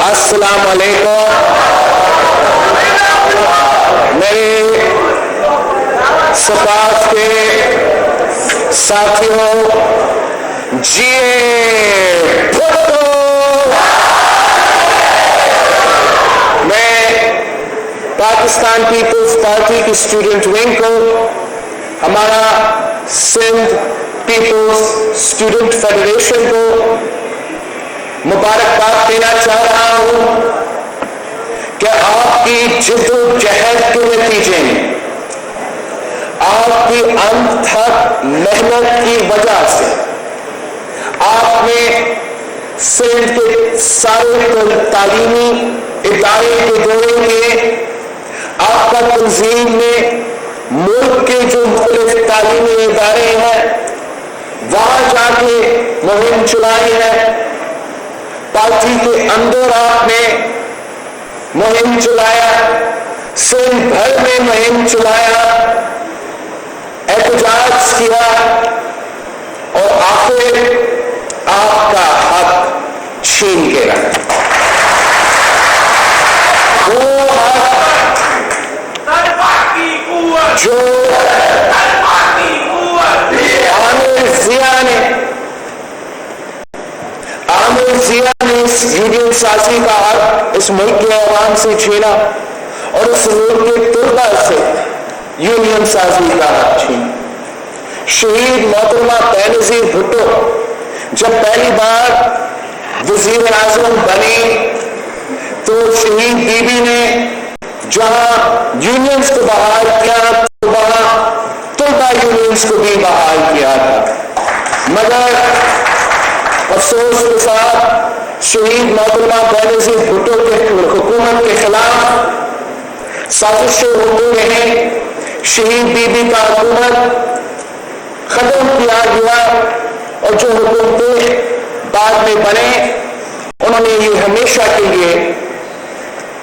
السلام علیکم میرے سپاس کے ساتھیوں، میں پاکستان پیپلز پارٹی کی اسٹوڈنٹ ونگ کو ہمارا سندھ پیپلز اسٹوڈنٹ فیڈریشن کو مبارکباد دینا چاہ رہا ہوں کہ آپ کی جد و جہد کے نتیجے میں، آپ کی انتھک محنت کی وجہ سے آپ نے سندھ کے سارے تعلیمی ادارے کے دورے میں آپ کا تنظیم نے ملک کے جو مختلف تعلیمی ادارے ہیں وہاں جا کے مہم چلائی ہے، پارٹی کے اندر آپ نے مہم چلایا، سندھ بھر میں مہم چلایا، احتجاج کیا اور آخر آپ کا حق چھین کے رکھا۔ وہ حق جو عامر ضیاء نے اس یونین سازی کا حق اس ملک کے عوام سے چھینا اور اس ملک کے طلباء سے یونین سازی کا حق چھینا۔ شہید محترمہ بینظیر بھٹو جب پہلی بار وزیر اعظم بنی تو شہید بی بی نے جہاں یونینز کو بحال کیا تو وہاں طلباء یونینز کو بھی بحال کیا تھا، مگر افسوس کے ساتھ شہید محترمہ بینظیر بھٹو کے حکومت کے خلاف سازشیں ہوتی رہیں، شہید بی بی کا حکومت ختم کیا گیا اور جو حکومتیں بعد میں بنے انہوں نے یہ ہمیشہ کے لیے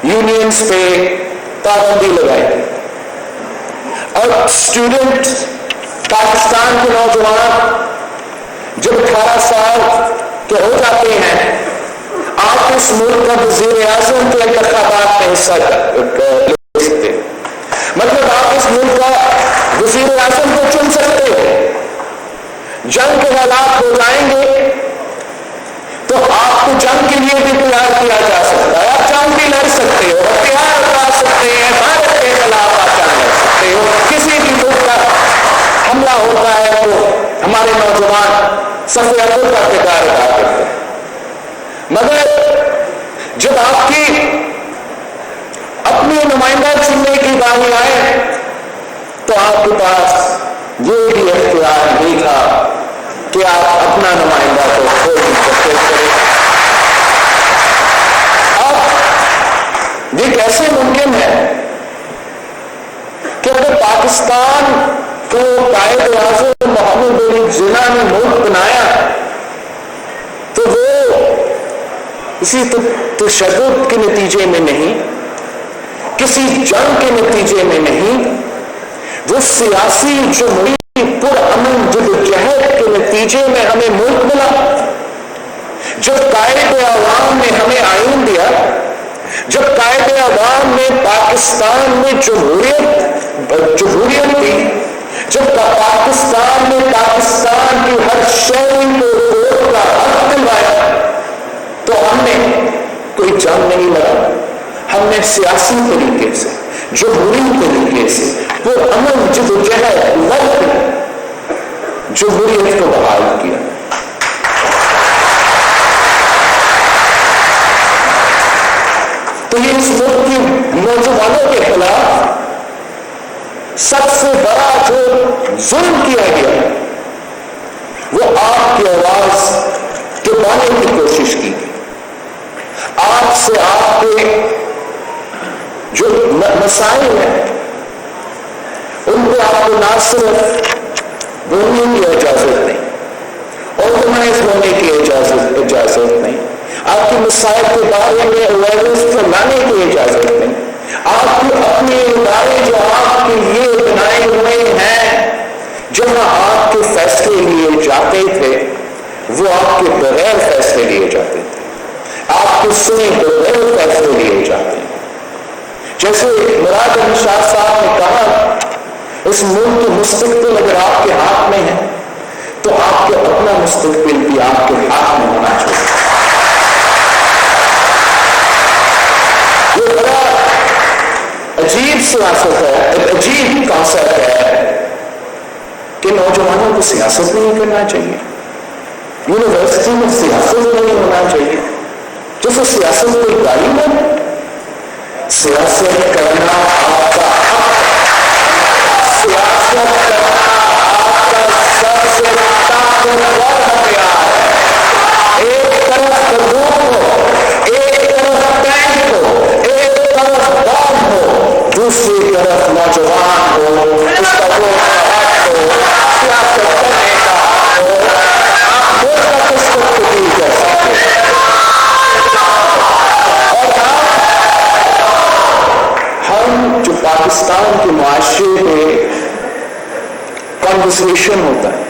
یونینز پہ پابندی لگائی اور اسٹوڈنٹ پاکستان کے نوجوان جب 18 سال کے ہو جاتے ہیں آپ اس ملک کا وزیر اعظم کے انتخابات میں حصہ لے سکتے ہیں، مطلب آپ اس ملک کا وزیر اعظم کو چن سکتے ہیں۔ جنگ کے حالات ہو جائیں گے تو آپ کو جنگ کے لیے بھی تیار کیا جا سکتا ہے، آپ جنگ بھی لڑ سکتے ہو، ہتھیار اٹھا سکتے ہیں، بھارت کے خلاف آپ جنگ لڑ سکتے ہو، کسی بھی ملک کا حملہ ہوتا ہے تو ہمارے نوجوان صف اول کا کردار ادا کرتے ہیں، مگر جب آپ کی اپنی نمائندہ چننے کی باری آئے تو آپ کے پاس یہ بھی اختیار نہیں تھا کہ آپ اپنا نمائندہ کو خود منتخب کریں۔ اب یہ کیسے ممکن ہے کہ اگر پاکستان کو قائد اعظم محمد علی جناح نے ملک بنایا تو وہ کسی تشدد کے نتیجے میں نہیں، کسی جنگ کے نتیجے میں نہیں، وہ سیاسی جمہوری پرامن جدوجہد کے نتیجے میں ہمیں ملک ملا۔ جب قائد عوام نے ہمیں آئین دیا، جب قائد عوام نے پاکستان میں جمہوریت دی، جب پاکستان نے پاکستان کی ہر شہری کو ووٹ کا حق دلوایا تو ہم نے کوئی جنگ نہیں لڑا، ہم نے سیاسی طریقے سے، جمہوری طریقے سے وہ امن جدوجہد لڑ کے جمہوریت کو بحال کیا۔ تو یہ اس ملک کی نوجوانوں کے خلاف سب سے بڑا جو ظلم کیا گیا وہ آپ کی آواز دبانے کی کوشش کی گئی، آپ سے آپ کے جو مسائل ہیں ان کو آپ کو نہ صرف بولنے کی اجازت نہیں، آرگنائز ہونے کی اجازت نہیں، آپ کے مسائل کے بارے میں اویئرنیس پھیلانے کی اجازت نہیں، آپ کے اپنے ادارے جو آپ کے لیے بنائے ہوئے ہیں جہاں آپ کے فیصلے لیے جاتے تھے وہ آپ کے بغیر فیصلے لیے جاتے تھے، آپ کے سنے بغیر جیسے مراد علی شاہ صاحب نے کہا، اس ملک کی مستقبل اگر آپ کے ہاتھ میں ہے تو آپ کے اپنا مستقبل بھی آپ کے ہاتھ میں ہونا چاہیے۔ یہ بڑا عجیب سیاست ہے، عجیب کانسیپٹ ہے کہ نوجوانوں کو سیاست نہیں کرنا چاہیے، یونیورسٹی میں سیاست نہیں ہونا چاہیے، جیسے سیاست کوئی گاڑی میں، سیاست کرنا آپ کا حق، سیاست کرنا آپ کا سب سے طاقتور ہتھیار ہے۔ ایک طرف بندوق ہو، ایک طرف ٹینک ہو، ایک طرف بم ہو، دوسری طرف نوجوان ہو، اس کا ووٹ کا حق ہو، سیاست کرنے کا حق ہو، آپ ووٹ کا کس کو تبدیل کر سکتے ہیں۔ ہم جو پاکستان کے معاشرے میں کنورسیشن ہوتا ہے،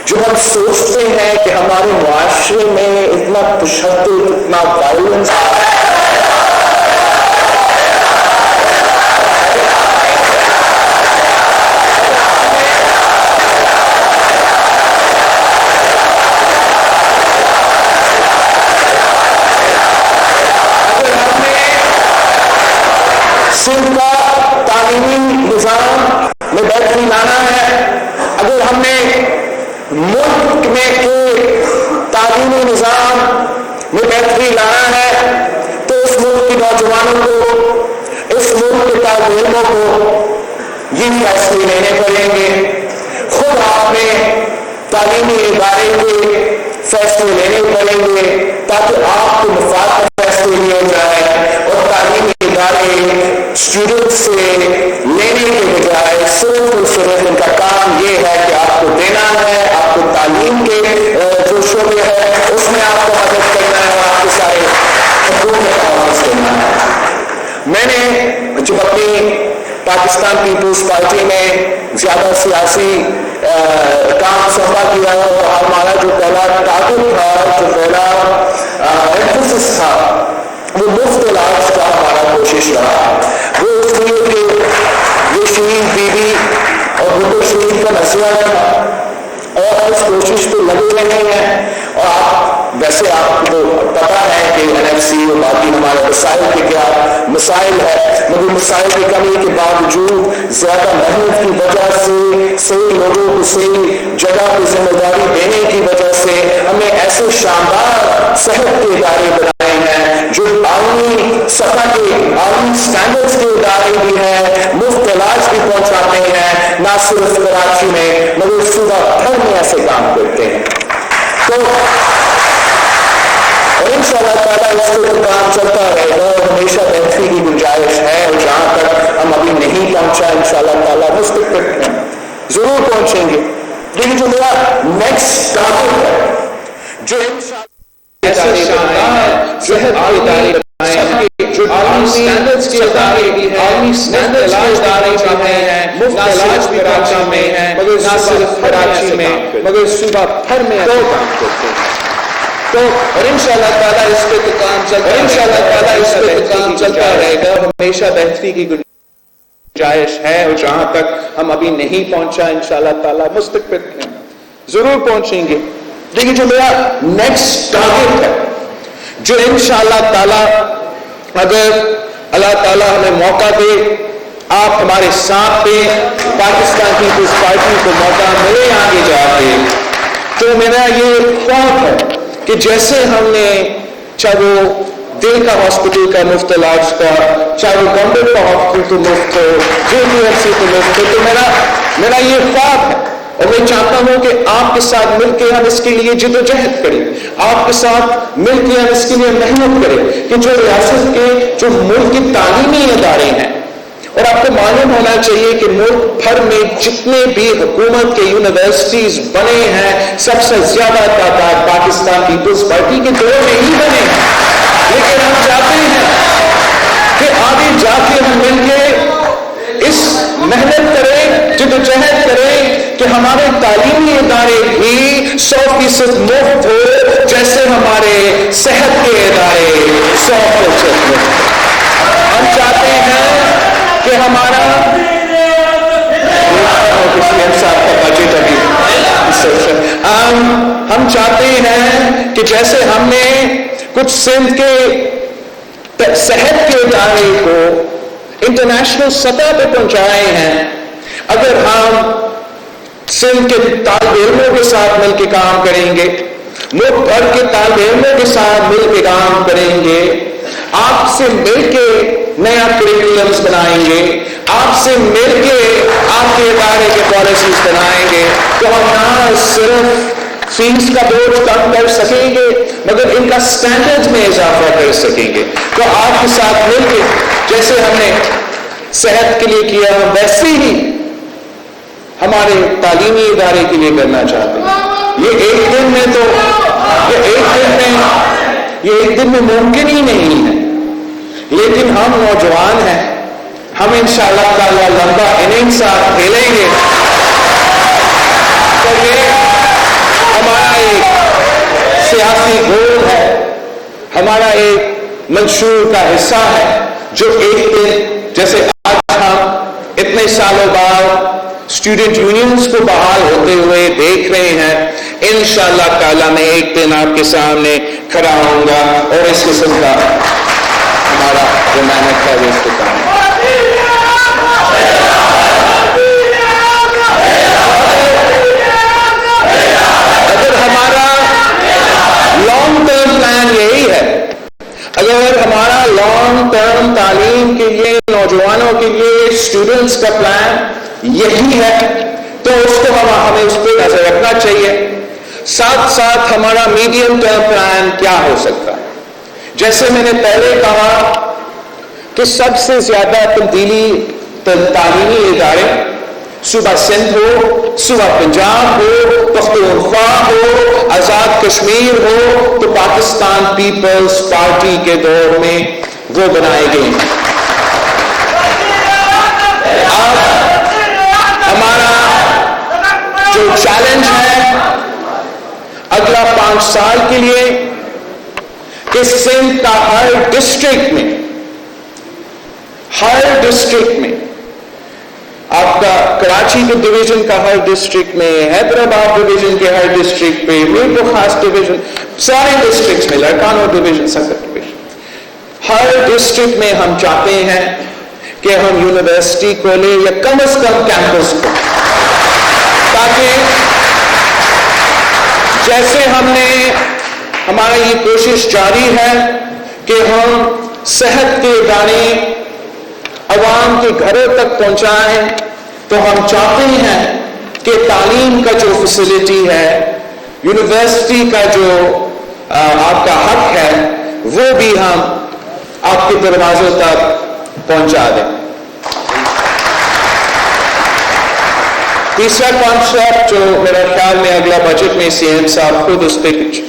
جو ہم سوچتے ہیں کہ ہمارے معاشرے میں اتنا تشدد، اتنا وائلنس، سندھ کا تعلیمی نظام میں بہتری لانا ہے، اگر ہم نے ملک میں کے تعلیمی نظام میں بہتری لانا ہے تو اس ملک کے نوجوانوں کو، اس ملک کے طالب علموں کو یہ فیصلے لینے پڑیں گے، خود آپ نے تعلیمی ادارے کے فیصلے لینے پڑیں گے تاکہ آپ کے مفاد میں فیصلے لیے جائیں، اور تعلیمی ادارے اسٹوڈنٹ سے لینے کے بجائے صرف ان کا کام یہ ہے کہ آپ کو دینا ہے، آپ کو تعلیم کے جو شعبے ہے اس میں آپ کو مدد کرنا ہے اور آپ کے سارے حقوق میں آواز کرنا ہے۔ میں نے جب اپنی پاکستان پیپلز پارٹی میں زیادہ سیاسی کام سنبھا کیا تو ہمارا جو پہلا ٹارگٹ تھا، جو پہلا ایمفیسس تھا، وہ مفت علاج کا ہمارا کوشش رہا۔ وہ اس لیے کہ یہ شہید بی بی اور بھٹو شہید کا مسئلہ تھا اور اس کوشش پہ لگے رہے ہیں، اور آپ ویسے آپ کو پتا ہے کہ این ایف سی اور باقی ہمارے مسائل کے کیا مسائل ہے، مگر مسائل کی کمی کے باوجود زیادہ محنت کی وجہ سے، صحیح لوگوں کو صحیح جگہ پہ ذمہ داری دینے کی وجہ سے ہمیں ایسے شاندار صحت کے ادارے بنائے ہیں جو عالمی سطح کے، عالمی اسٹینڈرڈز کے ادارے بھی ہیں، مفت علاج بھی پہنچاتے ہیں، نہ صرف کراچی میں مگر صوبہ بھر میں ایسے کام کرتے ہیں۔ تو اور انشاءاللہ تعالیٰ اس پہ کام چلتا رہے گا اور ہمیشہ بہتری کی گنجائش ہے، اور جہاں تک ہم ابھی نہیں پہنچا انشاءاللہ تعالیٰ مستقبل میں ضرور پہنچیں گے۔ لیکن جو میرا نیکسٹ ٹارگٹ ہے، جو انشاءاللہ صحت کے ادارے جو عالمی اسٹینڈرڈز کے ادارے بھی ہیں، عالمی اسٹینڈرڈز کے ادارے بھی ہیں، مفت علاج بھی کراچی میں ہے، مگر نہ صرف کراچی میں مگر صوبہ بھر میں ایسے کام کرتے ہیں۔ تو اور انشاءاللہ تعالیٰ اس پہ کام چلتا رہے گا، ہمیشہ بہتری کی گنجائش ہے، اور جہاں تک ہم ابھی نہیں پہنچا انشاءاللہ تعالیٰ مستقبل میں ضرور پہنچیں گے۔ لیکن جو میرا نیکسٹ ٹارگٹ ہے، جو انشاءاللہ تعالیٰ اگر اللہ تعالیٰ ہمیں موقع دے، آپ ہمارے ساتھ دیں، پاکستان پیپلز پارٹی کو موقع ملے آگے جا کے، تو میرا یہ خواب ہے کہ جیسے ہم نے چاہے وہ دل کا ہاسپٹل کا مفت علاج کا، چاہے وہ گورنمنٹ کا ہاسپٹل تو مفت ہو، JPMC تو مفت ہو، تو میرا یہ خواب ہے، اور میں چاہتا ہوں کہ آپ کے ساتھ مل کے ہم اس کے لیے جدوجہد کریں، آپ کے ساتھ مل کے ہم اس کے لیے محنت کریں کہ جو ریاست کے، جو ملک کے تعلیمی ادارے ہیں، اور آپ کو معلوم ہونا چاہیے کہ ملک بھر میں جتنے بھی حکومت کے یونیورسٹیز بنے ہیں، سب سے زیادہ تعداد پاکستان پیپلز پارٹی کے دور میں ہی بنے ہیں، لیکن ہم چاہتے ہیں کہ آگے جا کے ہم مل کے اس محنت کریں، جدوجہد کریں کہ ہمارے تعلیمی ادارے بھی 100% مفت ہو، جیسے ہمارے صحت کے ادارے 100% مفت۔ ہم چاہتے ہیں ہمارا صاحب کا بجٹ ابھی ہم چاہتے ہیں کہ جیسے ہم نے کچھ سندھ کے صحت کے ادارے کو انٹرنیشنل سطح پہ پہنچائے ہیں، اگر ہم سندھ کے طالب علموں کے ساتھ مل کے کام کریں گے، ملک بھر کے طالب علموں کے ساتھ مل کے کام کریں گے، آپ سے مل کے نیا کریکولمز بنائیں گے، آپ سے مل کے آپ کے ادارے کے پالیسیز بنائیں گے، تو ہم نہ صرف فیس کا بوجھ کم کر سکیں گے مگر ان کا سٹینڈرڈ میں اضافہ کر سکیں گے۔ تو آپ کے ساتھ مل کے جیسے ہم نے صحت کے لیے کیا ویسے ہی ہمارے تعلیمی ادارے کے لیے کرنا چاہتے ہیں۔ یہ ایک دن میں ممکن ہی نہیں ہے، لیکن ہم نوجوان ہیں، ہم انشاءاللہ تعالی لمبا اننگز ساتھ کھیلیں گے۔ تو یہ ہمارا ایک سیاسی گول ہے، ہمارا ایک منشور کا حصہ ہے، جو ایک دن جیسے آج ہم اتنے سالوں بعد اسٹوڈنٹ یونینز کو بحال ہوتے ہوئے دیکھ رہے ہیں، انشاءاللہ تعالیٰ میں ایک دن آپ کے سامنے کھڑا ہوں گا اور اس قسم کا ہمارا جو محنت ہے وہ اختتام ہے۔ اگر ہمارا لانگ ٹرم پلان یہی ہے، اگر ہمارا لانگ ٹرم تعلیم کے لیے نوجوانوں کے لیے اسٹوڈنٹس کا پلان یہی ہے تو اس کو ہمیں اس پہ نظر رکھنا چاہیے۔ ساتھ ساتھ ہمارا میڈیم ٹرم پلان کیا ہو سکتا ہے؟ جیسے میں نے پہلے کہا کہ سب سے زیادہ تبدیلی تعلیمی ادارے صوبہ سندھ ہو، صوبہ پنجاب ہو، پختونخوا ہو، آزاد کشمیر ہو، تو پاکستان پیپلز پارٹی کے دور میں وہ بنائے گئے ہیں۔ ہمارا جو چیلنج ہے اگلا 5 سال کے لیے کہ سندھ کا ہر ڈسٹرکٹ میں آپ کا کراچی کے ڈویژن کا ہر ڈسٹرکٹ میں، حیدرآباد ڈویژن کے ہر ڈسٹرکٹ پہ، میرپور خاص ڈویژن، سارے ڈسٹرکٹس میں، لڑکانو ڈویژن، سکر ڈویژن، ہر ڈسٹرکٹ میں ہم چاہتے ہیں کہ ہم یونیورسٹی کھولیں یا کم از کم کیمپس کو، تاکہ جیسے ہم نے ہماری یہ کوشش جاری ہے کہ ہم صحت کے ادارے عوام کے گھروں تک پہنچائیں، تو ہم چاہتے ہیں کہ تعلیم کا جو فیسلٹی ہے، یونیورسٹی کا جو آپ کا حق ہے، وہ بھی ہم آپ کے دروازوں تک پہنچا دیں۔ تیسرا کانسیپٹ جو میرا خیال میں اگلا بجٹ میں سی ایم صاحب خود اس پہ کچھ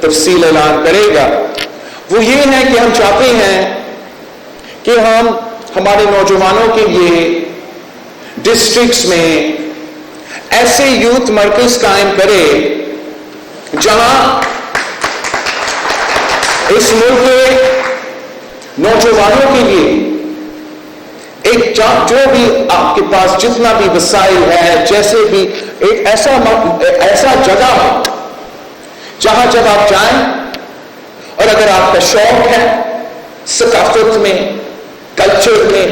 تفصیل اعلان کرے گا، وہ یہ ہے کہ ہم چاہتے ہیں کہ ہم ہمارے نوجوانوں کے لیے ڈسٹرکٹس میں ایسے یوتھ مرکز قائم کرے جہاں اس ملک کے نوجوانوں کے لیے ایک جو بھی آپ کے پاس جتنا بھی وسائل ہے، جیسے بھی ایک ایسا جگہ ہو جہاں جب آپ جائیں اور اگر آپ کا شوق ہے ثقافت میں، کلچر میں،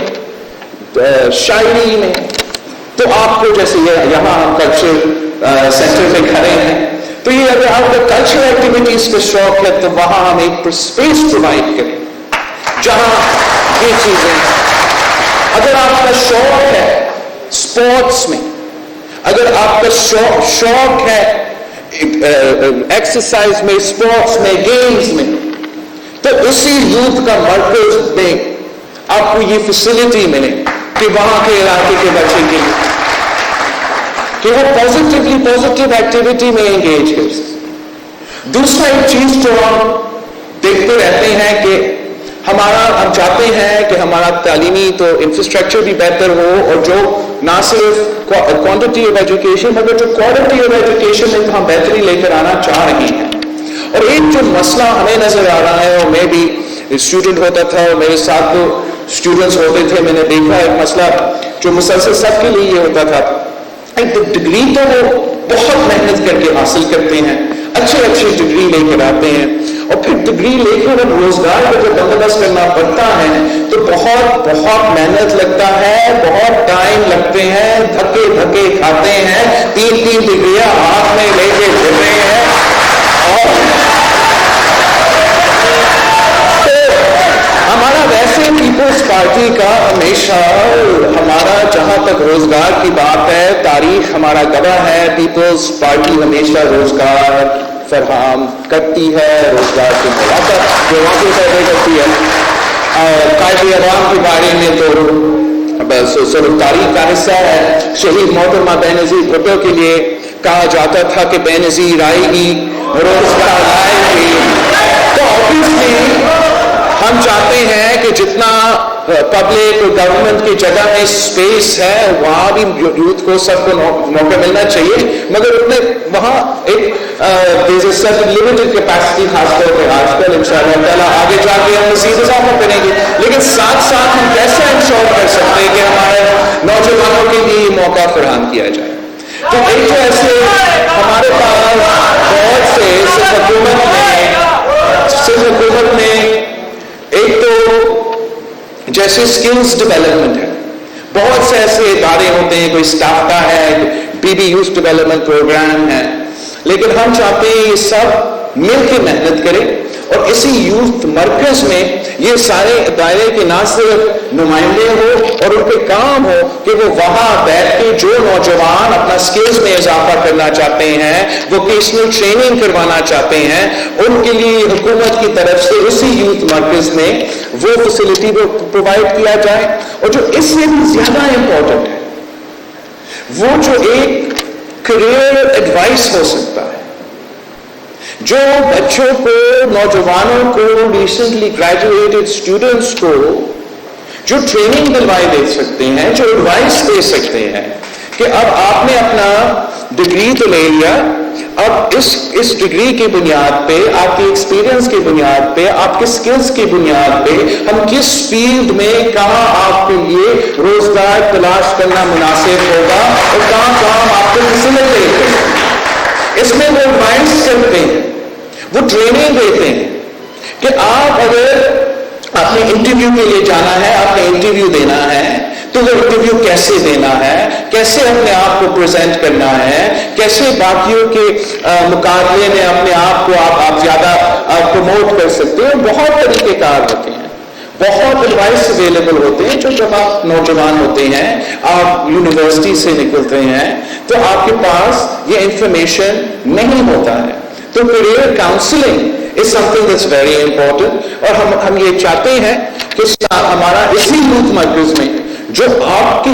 شاعری میں، تو آپ کو جیسے یہاں ہم کلچر سینٹر میں کھڑے ہیں، تو یہ اگر آپ کو کلچرل ایکٹیویٹیز کا شوق ہے تو وہاں ہم ایک اسپیس پرووائڈ کریں جہاں یہ چیزیں، اگر آپ کا شوق ہے اسپورٹس میں، اگر آپ کا شوق ہے ایکسرسائز میں، اسپورٹس میں، گیمز میں، تو اسی یوتھ کا مرکز میں آپ کو یہ فیسلٹی ملے کہ وہاں کے علاقے کے بچے کے کہ وہ پازیٹیو ایکٹیویٹی میں انگیج کر سکتے۔ دوسرا ایک چیز جو ہم دیکھتے رہتے ہیں کہ ہم چاہتے ہیں کہ ہمارا تعلیمی تو انفراسٹرکچر بھی بہتر ہو، اور جو نہ صرف کوانٹٹی آف ایجوکیشن مگر جو کوالٹی آف ایجوکیشن میں ہم بہتری لے کر آنا چاہ رہے ہیں۔ اور ایک جو مسئلہ ہمیں نظر آ رہا ہے، اور میں بھی اسٹوڈنٹ ہوتا تھا اور میرے ساتھ تو اسٹوڈنٹس ہوتے تھے میں نے دیکھا ایک مسئلہ جو مسلسل سب کے لیے یہ ہوتا تھا، ایک ڈگری تو وہ بہت محنت کر کے حاصل کرتے ہیں، اچھی ڈگری لے کر آتے ہیں، اور پھر ڈگری لے کر جب روزگار کا جب بندوبست کرنا پڑتا ہے تو بہت محنت لگتا ہے، بہت ٹائم لگتے ہیں، دھکے کھاتے ہیں، 3 ڈگریاں ہاتھ میں لے کے پھر رہے ہیں، اور ہمارا ویسے پیپلز پارٹی کا ہمیشہ ہمارا جہاں تک روزگار کی بات ہے، تاریخ ہمارا گواہ ہے، پیپلز پارٹی ہمیشہ روزگار فراہم کرتی ہے، روزگار کے مواقع جو واقع پیدا کرتی ہے۔ قائد اعظم کے بارے میں تو بس تاریخ کا حصہ ہے، شہید محترمہ بے نظیر بھٹو کے لیے کہا جاتا تھا کہ بے نظیر آئے گی روزگار لائے گی، تو آبویسلی ہم چاہتے ہیں کہ جتنا پبلک اور گورنمنٹ کی جگہ میں اسپیس ہے وہاں بھی یوتھ کو سب کو موقع ملنا چاہیے، مگر اتنے وہاں ایک لمیٹڈ کیپیسٹی، خاص طور پہ آج کل انشاءاللہ تعالیٰ آگے جا کے ہم مزید اضافہ کریں گے، لیکن ساتھ ہم کیسے انشور کر سکتے ہیں کہ ہمارے نوجوانوں کے لیے موقع فراہم کیا جائے۔ تو ایک تو ایسے ہمارے پاس بہت سے صرف حکومت میں ایک تو جیسے سکلز ڈیولپمنٹ ہے، بہت سے ایسے ادارے ہوتے ہیں، کوئی سٹاف کا ہے، B B youth development programme ہے، لیکن ہم چاہتے ہیں یہ سب مل کے محنت کریں، اور اسی یوتھ مرکز میں یہ سارے ادارے کے نہ صرف نمائندے ہو اور ان پہ کام ہو کہ وہ وہاں بیٹھ کے جو نوجوان اپنا سکلز میں اضافہ کرنا چاہتے ہیں، ووکیشنل ٹریننگ کروانا چاہتے ہیں، ان کے لیے حکومت کی طرف سے اسی یوتھ مرکز میں وہ فیسلٹی پرووائڈ کیا جائے۔ اور جو اس سے بھی زیادہ امپورٹنٹ ہے وہ جو ایک کریئر ایڈوائس ہو سکتا ہے، جو بچوں کو، نوجوانوں کو، ریسنٹلی گریجویٹڈ اسٹوڈنٹس کو جو ٹریننگ دلوائی دے سکتے ہیں، جو ایڈوائس دے سکتے ہیں کہ اب آپ نے اپنا ڈگری تو لے لیا، اب اس ڈگری کی بنیاد پہ، آپ کے ایکسپیرینس کی بنیاد پہ، آپ کے سکلز کی بنیاد پہ ہم کس فیلڈ میں کہاں آپ کے لیے روزگار تلاش کرنا مناسب ہوگا اور کہاں ہم آپ کو فیسیلیٹیٹ کریں گے۔ اس میں وہ ایڈوائس کرتے ہیں، وہ ٹریننگ دیتے ہیں کہ آپ اگر آپ نے انٹرویو کے لیے جانا ہے، آپ نے انٹرویو دینا ہے، تو وہ انٹرویو کیسے دینا ہے، کیسے اپنے آپ کو پریزنٹ کرنا ہے، کیسے باقیوں کے مقابلے میں اپنے آپ کو آپ زیادہ پروموٹ کر سکتے ہیں۔ بہت طریقے کار ہوتے ہیں، بہت ایڈوائس اویلیبل ہوتے ہیں۔ جو جب آپ نوجوان ہوتے ہیں، آپ یونیورسٹی سے نکلتے ہیں تو آپ کے پاس یہ انفارمیشن نہیں ہوتا ہے، تو career counselling is something that's very important, اور ہم یہ چاہتے ہیں کہ ہمارا اسی یوتھ مرکز میں جو آپ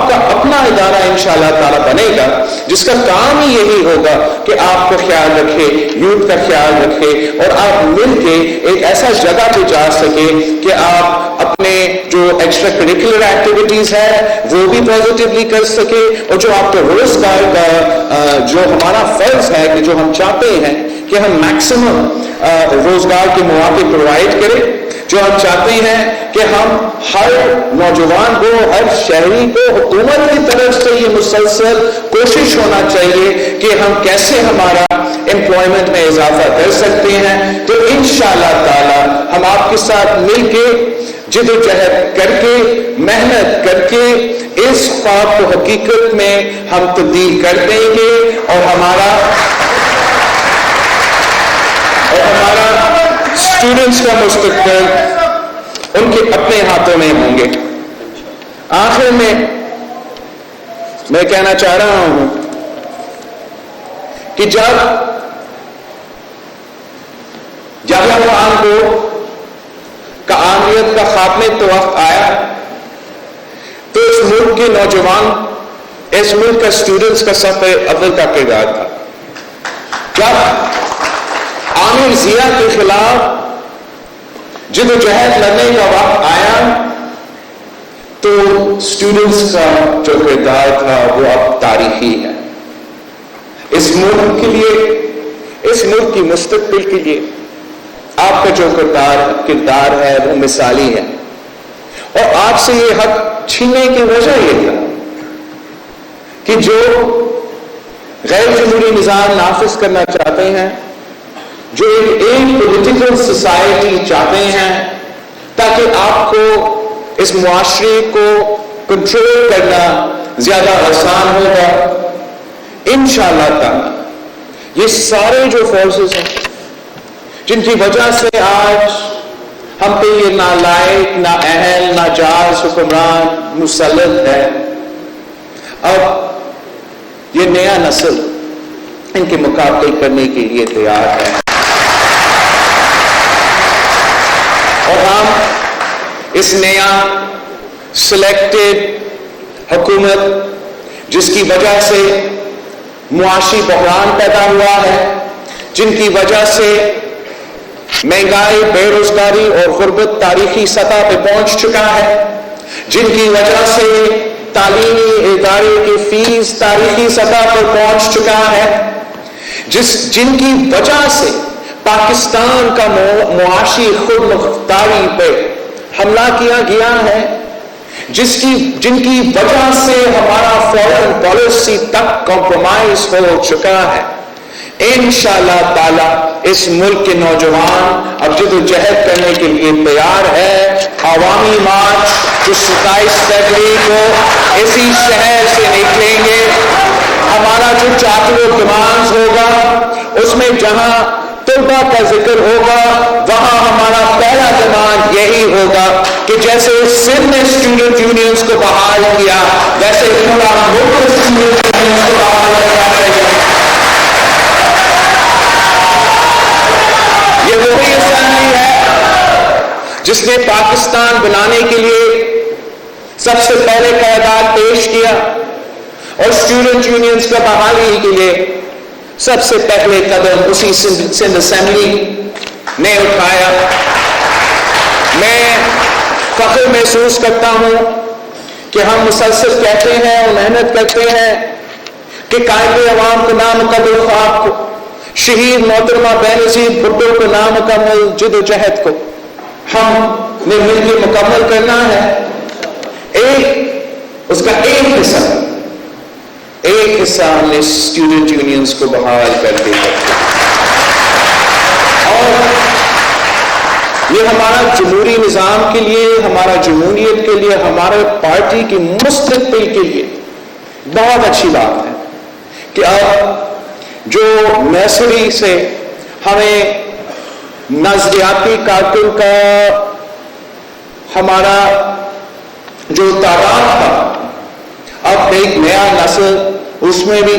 کا اپنا ادارہ انشاءاللہ تعالیٰ بنے گا، جس کا کام ہی یہی ہوگا کہ آپ کو خیال رکھے، یوتھ کا خیال رکھے، اور آپ مل کے ایک ایسا جگہ پہ جا سکے کہ آپ اپنے جو ایکسٹرا کریکولر ایکٹیویٹیز ہے وہ بھی پازیٹیولی کر سکے، اور جو آپ کا روزگار کا جو ہمارا فرض ہے کہ جو ہم چاہتے ہیں کہ ہم میکسیمم روزگار کے مواقع پرووائڈ کریں، جو ہم چاہتے ہیں کہ ہم ہر نوجوان کو، ہر شہری کو، حکومت کی طرف سے یہ مسلسل کوشش ہونا چاہیے کہ ہم کیسے ہمارا امپلائمنٹ میں اضافہ کر سکتے ہیں۔ تو انشاءاللہ تعالی ہم آپ کے ساتھ مل کے جدوجہد کر کے، محنت کر کے اس خواب کو حقیقت میں ہم تبدیل کر دیں گے، اور ہمارا اسٹوڈنٹس کا مستقبل ان کے اپنے ہاتھوں میں ہوں گے۔ آخر میں کہنا چاہ رہا ہوں کہ جب قرآن کو کامریت کا خاتمے تو وقت آیا تو اس ملک کے نوجوان، اس ملک کا اسٹوڈنٹس کا سب اول کا کردار تھا۔ جب عامر ضیاء کے خلاف جدوجہد لڑنے کا وقت آیا تو اسٹوڈنٹس کا جو کردار تھا وہ اب تاریخی ہے۔ اس ملک کے لیے، اس ملک کی مستقبل کے لیے آپ کا جو کردار ہے وہ مثالی ہے، اور آپ سے یہ حق چھیننے کی وجہ یہ تھا کہ جو غیر جمہوری نظام نافذ کرنا چاہتے ہیں، جو ایک پولیٹیکل سوسائٹی چاہتے ہیں تاکہ آپ کو اس معاشرے کو کنٹرول کرنا زیادہ آسان ہوگا، انشاءاللہ تعالی یہ سارے جو فورسز ہیں جن کی وجہ سے آج ہم پہ یہ نالائق، نااہل، ناجائز حکمران مسلط ہے، اب یہ نیا نسل ان کے مقابلے کرنے کے لیے تیار ہے، اور ہم اس نیا سلیکٹڈ حکومت جس کی وجہ سے معاشی بحران پیدا ہوا ہے، جن کی وجہ سے مہنگائی، بے روزگاری اور غربت تاریخی سطح پہ پہنچ چکا ہے، جن کی وجہ سے تعلیمی ادارے کی فیس تاریخی سطح پر پہنچ چکا ہے، جن کی وجہ سے پاکستان کا معاشی خود مختاری پہ حملہ کیا گیا ہے، جن کی وجہ سے ہمارا فورن پالیسی تک کمپرومائز ہو چکا ہے، انشاءاللہ تعالی اس ملک کے نوجوان اب جد و جہد کرنے کے لیے تیار ہے۔ عوامی مارچ جو 27 فروری کو اسی شہر سے نکلیں گے، ہمارا جو چارٹر آف ڈیمانڈز ہوگا اس میں جہاں طلبہ کا ذکر ہوگا وہاں ہمارا پہلا ڈیمانڈ یہی ہوگا کہ جیسے سندھ نے اسٹوڈنٹ یونینز کو بحال کیا ویسے پورا ملک اسٹوڈنٹ یونینز کو بحال کرنا چاہیے۔ یہ وہی اسمبلی ہے جس نے پاکستان بنانے کے لیے سب سے پہلے قرارداد پیش کیا اور اسٹوڈنٹ یونینز کا بحالی کے لیے سب سے پہلے قدم اسی سندھ اسمبلی نے اٹھایا۔ میں فخر محسوس کرتا ہوں کہ ہم مسلسل کہتے ہیں اور محنت کرتے ہیں کہ قائد عوام کو نامکمل خواب کو، شہید محترمہ بینظیر بھٹو کو نامکمل جد و جہد کو ہم نے مل کے مکمل کرنا ہے۔ اس کا ایک حصہ ہم نے اسٹوڈنٹ یونینز کو بحال کر دیا، اور یہ ہمارا جمہوری نظام کے لیے، ہمارا جمہوریت کے لیے، ہمارے پارٹی کے مستقبل کے لیے بہت اچھی بات ہے کہ اب جو نرسری سے ہمیں نظریاتی کارکن کا ہمارا جو تعداد تھا، اب ایک نیا نسل اس میں بھی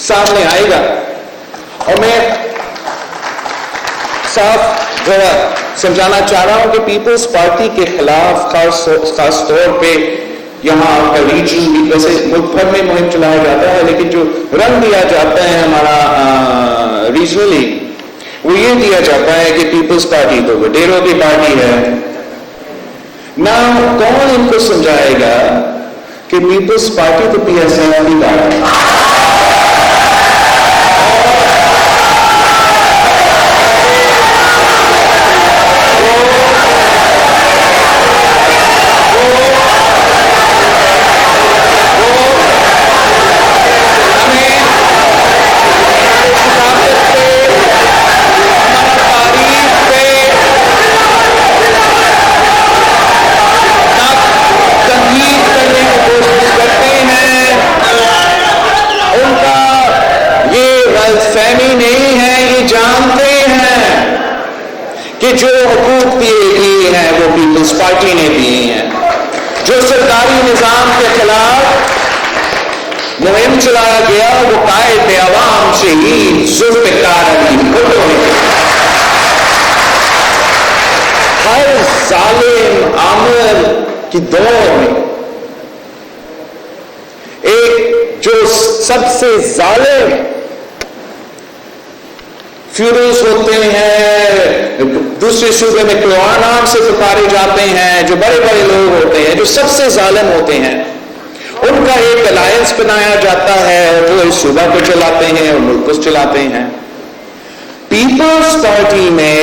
سامنے آئے گا، اور میں صاف سمجھانا چاہ رہا ہوں کہ پیپلز پارٹی کے خلاف خاص طور پہ یہاں کا ریجن، ویسے ملک بھر میں مہم چلایا جاتا ہے لیکن جو رنگ دیا جاتا ہے ہمارا ریجنلی وہ یہ دیا جاتا ہے کہ پیپلز پارٹی تو وڈیروں کی پارٹی ہے۔ نہ کون ان کو سمجھائے گا کہ پیپلز پارٹی تو پی ایس ایل کی پارٹی ہے۔ جو حقوق دیے گئے ہیں وہ پیپلز پارٹی نے دیے ہیں، جو سرکاری نظام کے خلاف مہم چلایا گیا وہ قائد عوام شہید ذوالفقار علی بھٹو نے۔ ہر ظالم عامل کی دور میں ایک جو سب سے ظالم فیوڈلز ہوتے ہیں، دوسرے صوبے میں کلوان نام سے پکارے جاتے ہیں، جو بڑے بڑے لوگ ہوتے ہیں، جو سب سے ظالم ہوتے ہیں، ان کا ایک الائنس بنایا جاتا ہے اور وہ اس صوبہ کو چلاتے ہیں اور ملک کو چلاتے ہیں۔ پیپلز پارٹی میں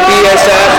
PSF